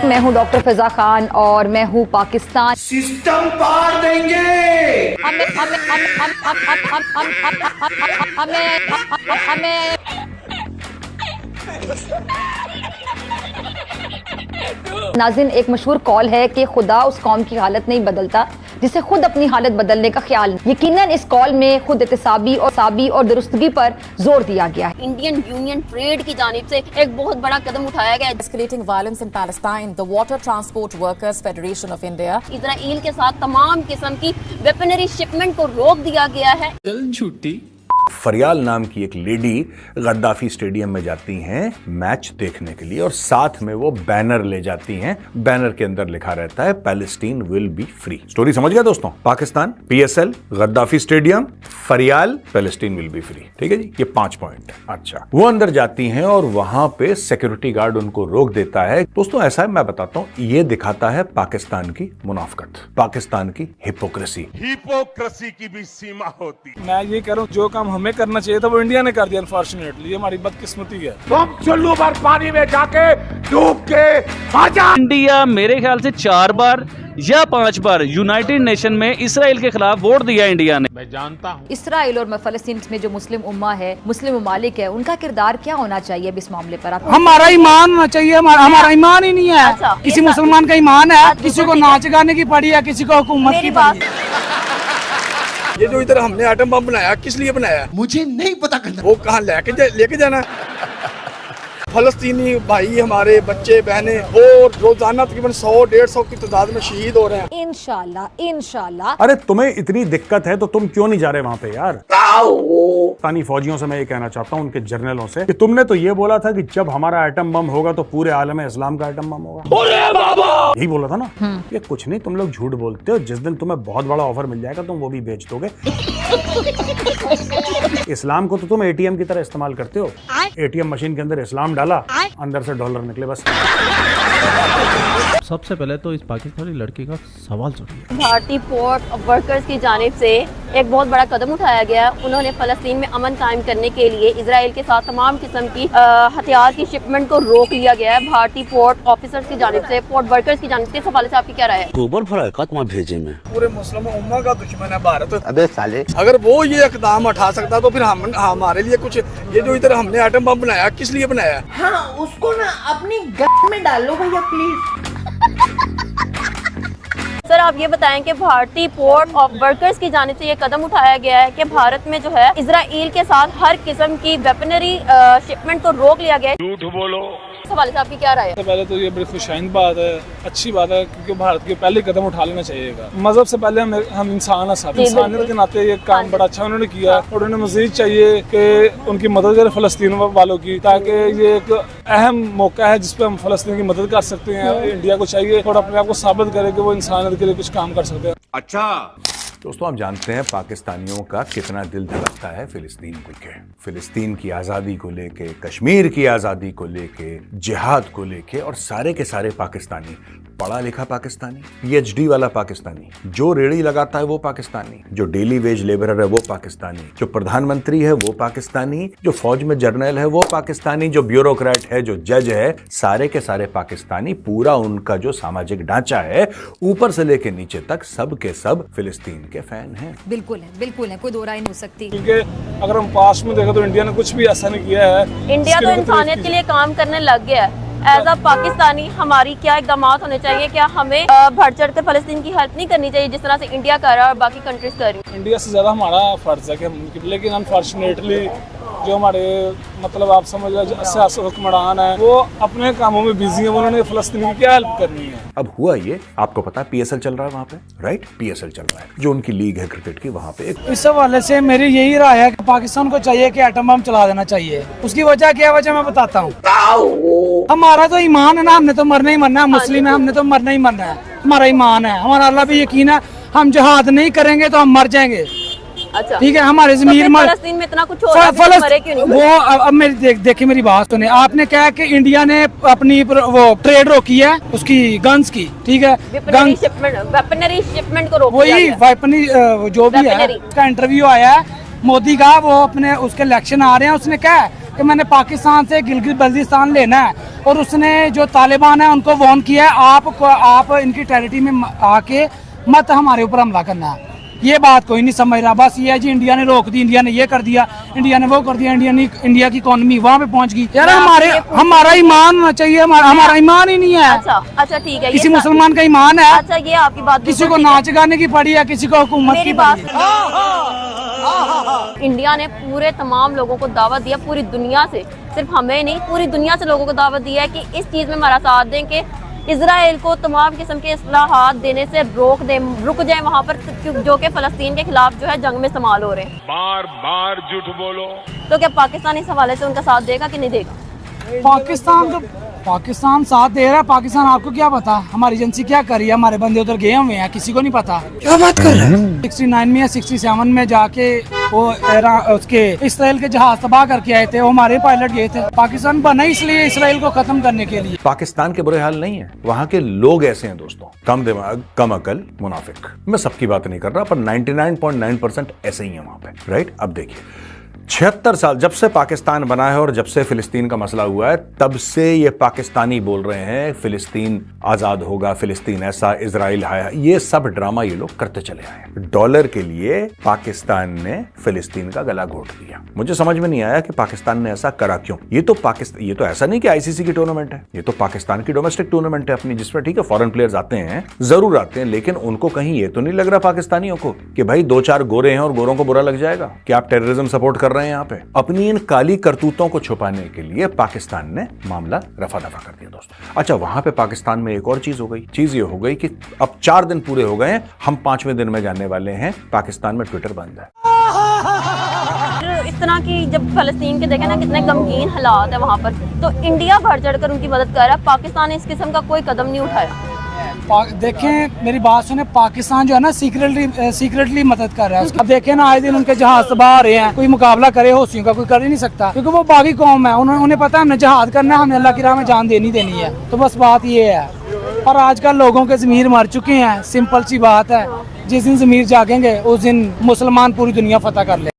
मैं हूँ डॉक्टर फिजा खान और मैं हूँ पाकिस्तान। सिस्टम पार देंगे। हमें नाज़रीन, एक मशहूर कॉल है कि खुदा उस कौम की हालत नहीं बदलता जिसे खुद अपनी हालत बदलने का ख्याल। यकीनन इस कॉल में खुद एहतसाबी और दुरुस्तगी पर जोर दिया गया है। इंडियन यूनियन ट्रेड की जानिब से एक बहुत बड़ा कदम उठाया गया है। Escalating violence in Palestine, the Water Transport Workers Federation of India. Israel के साथ तमाम किस्म की वेपनरी शिपमेंट को रोक दिया गया है। झूठी फरियाल नाम की एक लेडी गद्दाफी स्टेडियम में जाती हैं मैच देखने के लिए और साथ में वो बैनर ले जाती हैं। बैनर के अंदर लिखा रहता है Palestine will be free. Story समझ गया दोस्तों? Pakistan, PSL, Gaddafi stadium, Fariyal, Palestine will be free. ठीक है जी, ये 5 पॉइंट। अच्छा, वो अंदर जाती हैं और वहां पे सिक्योरिटी गार्ड उनको रोक देता है। दोस्तों ऐसा है, मैं बताता हूं, ये दिखाता है पाकिस्तान की मुनाफकत, पाकिस्तान की हिपोक्रेसी की भी सीमा होती। मैं ये कह रहा हूँ, जो काम हमें करना चाहिए था वो इंडिया ने कर दिया। अनफॉर्चुनेटली ये हमारी बदकिस्मती है। तुम चुल्लू भर पानी में जाके डूब के आ जा। इंडिया मेरे ख्याल से 4 बार या 5 बार यूनाइटेड नेशन में इसराइल के खिलाफ वोट दिया इंडिया ने। मैं जानता हूँ इसराइल और फलस्तीन में जो मुस्लिम उम्मा है, मुस्लिम ममालिक है, उनका किरदार क्या होना चाहिए अब इस मामले पर? आप हमारा ईमान होना चाहिए। हमारा ईमान ही नहीं है। अच्छा, किसी मुसलमान का ईमान है, किसी को नाच गाने की पड़ी है, किसी को हुकूमत की पड़ी है। ये जो इधर हमने एटम बम बनाया, किस लिए बनाया मुझे नहीं पता करना। वो कहाँ लेके जाना। फलस्तीनी भाई हमारे बच्चे बहने वो रोजाना तकरीबन 100-150 की तादाद में शहीद हो रहे हैं। इंशाल्लाह। अरे तुम्हें इतनी दिक्कत है तो तुम क्यों नहीं जा रहे वहां पे यार? पाकिस्तानी फौजियों से मैं ये कहना चाहता हूँ, उनके जर्नलों से, कि तुमने तो ये बोला था कि जब हमारा एटम बम होगा तो पूरे आलम इस्लाम का एटम बम होगा। यही बोला था ना? ये कुछ नहीं, तुम लोग झूठ बोलते हो। जिस दिन तुम्हें बहुत बड़ा ऑफर मिल जाएगा तुम वो भी बेच दोगे। इस्लाम को तो तुम एटीएम की तरह इस्तेमाल करते हो। एटीएम मशीन के अंदर इस्लाम डाला, अंदर से डॉलर निकले बस। सबसे पहले तो इस पाकिस्तानी लड़की का सवाल सुनिए। भारतीय पोर्ट वर्कर्स की जानिब से एक बहुत बड़ा कदम उठाया गया। उन्होंने फलस्तीन में अमन कायम करने के लिए इजराइल के साथ तमाम किस्म की हथियार की शिपमेंट को रोक लिया गया है। भारतीय पोर्ट ऑफिसर्स की जानिब से, पोर्ट वर्कर्स की जानिब से। इस हवाले से आपकी क्या राय है? भेजे में पूरे मुस्लिम उम्मा का दुश्मन है भारत। अबे साले, अगर वो ये इकदाम उठा सकता तो फिर हम हमारे लिए कुछ, ये जो इधर हमने एटम बम बनाया, किस लिए बनाया? हाँ, उसको ना अपनी गट में डालो भैया प्लीज। सर, आप ये बताएं कि भारतीय पोर्ट ऑफ वर्कर्स की जानिब से ये कदम उठाया गया है कि भारत में जो है इजराइल के साथ हर किस्म की वेपनरी शिपमेंट को रोक लिया गया है। झूठ बोलो। इस हवाले से आपकी क्या राय है? सबसे पहले तो ये बड़ी खुशाइंद बात है, अच्छी बात है, क्योंकि भारत के पहले कदम उठा लेना चाहिएगा। मजहब से पहले हम इंसान है, सब इंसानियत के नाते ये काम बड़ा अच्छा उन्होंने किया और उन्हें मजीद चाहिए कि उनकी मदद करें फलस्तीन वालों की, ताकि ये एक अहम मौका है जिसपे हम फलस्तीन की मदद कर सकते हैं। इंडिया को चाहिए और अपने आप को साबित करे कि वो इंसानियत के लिए कुछ काम कर सकते हैं। अच्छा दोस्तों, आप जानते हैं पाकिस्तानियों का कितना दिल धड़कता है फिलिस्तीन को लेके, फिलिस्तीन की आज़ादी को लेके, कश्मीर की आज़ादी को लेके, जिहाद को लेके। और सारे के सारे पाकिस्तानी, पढ़ा लिखा पाकिस्तानी, पीएचडी वाला पाकिस्तानी, जो रेड़ी लगाता है वो पाकिस्तानी, जो डेली वेज लेबरर है वो पाकिस्तानी, जो प्रधानमंत्री है वो पाकिस्तानी, जो फौज में जर्नल है वो पाकिस्तानी, जो ब्यूरोक्रेट है, जो जज है, सारे के सारे पाकिस्तानी। पूरा उनका जो सामाजिक ढांचा है ऊपर से लेके नीचे तक सब के सब फिलिस्तीन के फैन हैं। बिल्कुल है, कोई दो राय नहीं हो सकती। क्योंकि अगर हम पास में देखें तो इंडिया ने कुछ भी ऐसा नहीं किया है। इंडिया तो इंसानियत के लिए काम करने लग गया है। एज अ पाकिस्तानी हमारी क्या इकदाम होने चाहिए? क्या हमें बढ़ चढ़ कर फलस्तीन की हेल्प नहीं करनी चाहिए जिस तरह से इंडिया कर रहा है और बाकी कंट्रीज कर रही है? इंडिया से ज्यादा हमारा फर्ज है कि हम, लेकिन अनफॉर्चुनेटली जो हमारे मतलब आप समझ लो सियासत हुक्मरान है वो अपने कामों में बिजी है। उन्होंने फलस्तीन की क्या हेल्प करनी है? अब हुआ ये, आपको पता है पीएसएल चल रहा है वहां पे, राइट? पीएसएल चल रहा है, जो उनकी लीग है क्रिकेट की, वहां पे इस हवाले से मेरी यही राय है कि पाकिस्तान को चाहिए कि एटम बम चला देना चाहिए। उसकी वजह क्या वजह मैं बताता हूँ। हमारा तो ईमान है ना, हमने तो मरना ही मरना है। मुस्लिम है, हमने तो मरना ही मरना है। हमारा ईमान है, हमारा अल्लाह पे यकीन है। हम जिहाद नहीं करेंगे तो हम मर जाएंगे। अच्छा, ठीक है, हमारे जमीर में फलस्तीन में इतना कुछ हो रहा है, मरे क्यों नहीं? वो अब मेरी देखिए मेरी बात सुने। आपने कहा कि इंडिया ने अपनी वो ट्रेड रोकी है उसकी गन्स की, ठीक है, वेपनरी शिपमेंट को रोक वही वेपनरी जो भी है। उसका इंटरव्यू आया है मोदी का, वो अपने उसके इलेक्शन आ रहे हैं, उसने कहा कि मैंने पाकिस्तान से गिलगित बल्तिस्तान लेना है, और उसने जो तालिबान है उनको वार्न किया है आप इनकी टेरिटरी में आके मत हमारे ऊपर हमला करना है। ये बात कोई नहीं समझ रहा। बस ये है जी, इंडिया ने रोक दी, इंडिया ने ये कर दिया, इंडिया ने वो कर दिया, इंडिया की इकोनॉमी वहाँ पे पहुँच गई। यार हमारा ईमान होना चाहिए, हमारा ईमान ही नहीं है। अच्छा ठीक है, किसी मुसलमान का ईमान है। अच्छा ये आपकी बात, किसी को नाच गाने की पड़ी है, किसी को हुकूमत की पड़ी है। इंडिया ने पूरे तमाम लोगों को दावत दिया, पूरी दुनिया से, सिर्फ हमें नहीं पूरी दुनिया से लोगों को दावत दिया है कि इस चीज़ में हमारा साथ दें कि इजराइल को तमाम किस्म के इस्लाहात देने से रुक जाए वहाँ पर, जो कि फ़लस्तीन के खिलाफ जो है जंग में इस्तेमाल हो रहे हैं। बार बार झूठ बोलो। तो क्या पाकिस्तान इस हवाले से उनका साथ देगा कि नहीं देगा? पाकिस्तान साथ दे रहा है। पाकिस्तान आपको क्या पता हमारी एजेंसी क्या कर रही है, हमारे बंदे उधर गए हुए हैं, किसी को नहीं पता। क्या बात कर रहे हैं? 69 में या 67 में जाके वो उसके इसराइल के जहाज तबाह करके आए थे, वो हमारे पायलट गए थे। पाकिस्तान बना इसलिए इसराइल को खत्म करने के लिए। पाकिस्तान के बुरे हाल नहीं है, वहां के लोग ऐसे हैं दोस्तों, कम दिमाग, कम अकल, मुनाफिक। मैं सबकी बात नहीं कर रहा, पर 99.9% ऐसे ही है वहां पे, राइट? अब देखिए, 76 साल जब से पाकिस्तान बना है और जब से फिलिस्तीन का मसला हुआ है, तब से ये पाकिस्तानी बोल रहे हैं फिलिस्तीन आजाद होगा, फिलिस्तीन ऐसा, इजराइल है। ये सब ड्रामा ये लोग करते चले आए। डॉलर के लिए पाकिस्तान ने फिलिस्तीन का गला घोट दिया। मुझे समझ में नहीं आया कि पाकिस्तान ने ऐसा करा क्यों। ये तो ऐसा नहीं कि आईसीसी की टूर्नामेंट है, ये तो पाकिस्तान की डोमेस्टिक टूर्नामेंट है अपनी, जिसमें ठीक है फॉरेन प्लेयर्स आते हैं, जरूर आते हैं, लेकिन उनको कहीं ये तो नहीं लग रहा पाकिस्तानियों को कि भाई 2-4 गोरे हैं और गोरों को बुरा लग जाएगा कि आप टेररिज्म सपोर्ट कर रहे हैं। यहाँ पे अपनी इन काली करतूतों को छुपाने के लिए पाकिस्तान ने मामला रफा दफा कर दिया दोस्तों। अच्छा, वहां पे पाकिस्तान में एक और चीज हो गई। चीज ये हो गई कि अब 4 दिन पूरे हो गए हैं, हम 5वें दिन में जाने वाले हैं, पाकिस्तान में ट्विटर बंद है। इस तरह की जब फलस्तीन के देखें ना कितने गमगीन हालात है वहाँ पर, तो इंडिया बढ़ चढ़कर उनकी मदद कर रहा है, पाकिस्तान ने इस किस्म का कोई कदम नहीं उठाया। देखें मेरी बात सुने, पाकिस्तान जो है ना सीक्रेटली मदद कर रहा है। अब देखें ना, आए दिन उनके जहाज तबाह रहे हैं, कोई मुकाबला करे हौसियों का कोई कर ही नहीं सकता, क्योंकि वो बागी कौम है। उन्हें पता है हमने जहाद करना है, हमने अल्लाह की राह में जान देनी है। तो बस बात ये है। और आजकल लोगों के ज़मीर मर चुके हैं, सिंपल सी बात है। जिस दिन ज़मीर जागेंगे उस दिन मुसलमान पूरी दुनिया फतह कर ले।